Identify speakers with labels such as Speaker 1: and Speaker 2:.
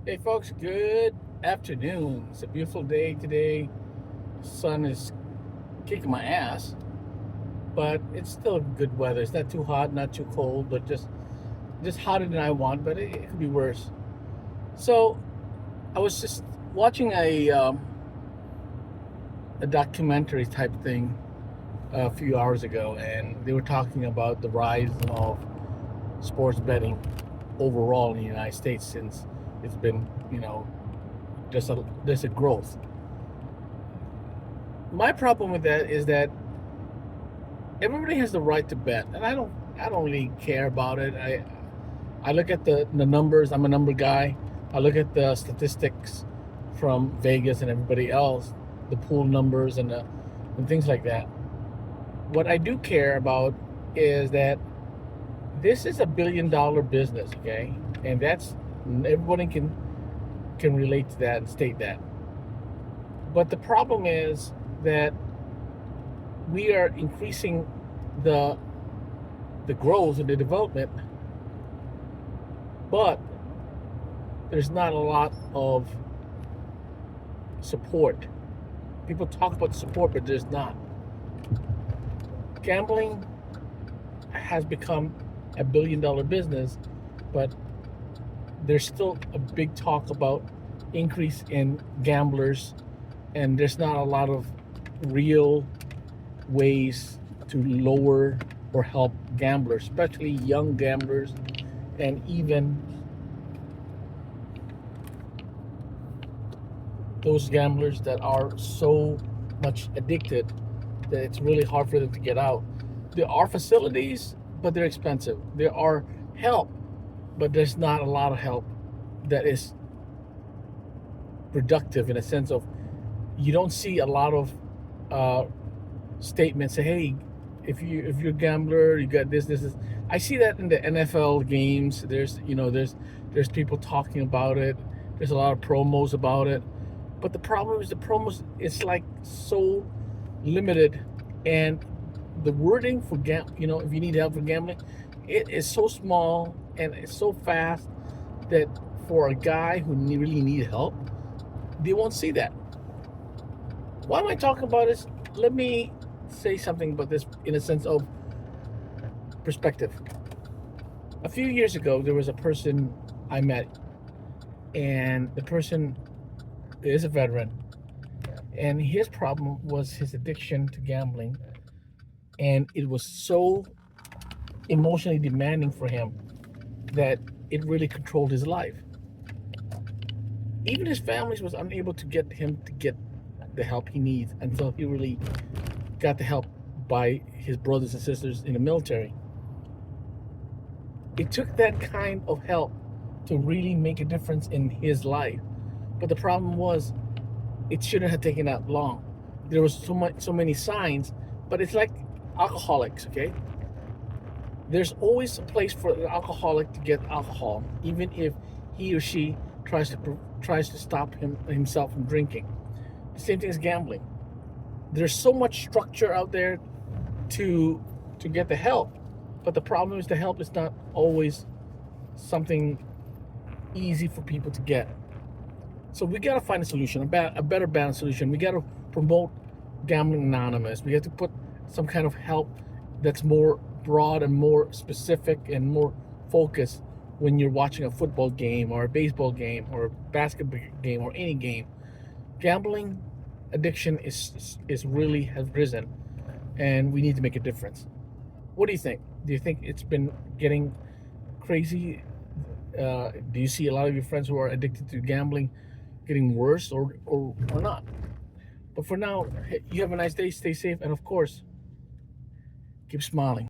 Speaker 1: Hey folks, good afternoon. It's a beautiful day today. Sun is kicking my ass, but it's still good weather. It's not too hot, not too cold, but just hotter than I want. But it could be worse. So I was just watching a documentary type thing a few hours ago, and they were talking about the rise of sports betting overall in the United States since it's been there's a growth. My problem with that is that everybody has the right to bet, and I don't really care about it. I look at the numbers. I'm a number guy. I look at the statistics from Vegas and everybody else, the pool numbers and things like that. What I do care about is that this is $1 billion business, okay, and that's everybody can relate to that and state that. But the problem is that we are increasing the the growth and the development, but there's not a lot of support. People talk about support, but there's not. Gambling has become $1 billion business, but there's still a big talk about increase in gamblers, and there's not a lot of real ways to lower or help gamblers, especially young gamblers, and even those gamblers that are so much addicted that it's really hard for them to get out. There are facilities, but they're expensive. There are help, but there's not a lot of help that is productive in a sense of you don't see a lot of uh, statements say, "Hey, if you're a gambler, you got this." I see that in the NFL games. There's people talking about it. There's a lot of promos about it, but the problem is the promos. It's like so limited, and the wording for if you need help for gambling, it is so small and it's so fast that for a guy who really need help, they won't see that. Why am I talking about this? Let me say something about this in a sense of perspective. A few years ago, there was a person I met, and the person is a veteran, and his problem was his addiction to gambling, and it was so emotionally demanding for him that it really controlled his life. Even his family was unable to get him to get the help he needs until he really got the help by his brothers and sisters in the military. It took that kind of help to really make a difference in his life. But the problem was, it shouldn't have taken that long. There was so many signs, but it's like alcoholics, okay? There's always a place for an alcoholic to get alcohol, even if he or she tries to stop himself from drinking. The same thing as gambling. There's so much structure out there to get the help, but the problem is the help is not always something easy for people to get. So we got to find a solution, a better balanced solution. We got to promote gambling anonymous. We have to put some kind of help that's more broad and more specific and more focused when you're watching a football game or a baseball game or a basketball game or any game. Gambling addiction is really has risen, and we need to make a difference. What do you think? Do you think it's been getting crazy? Do you see a lot of your friends who are addicted to gambling getting worse or not? But for now, hey, you have a nice day, stay safe, and of course, keep smiling.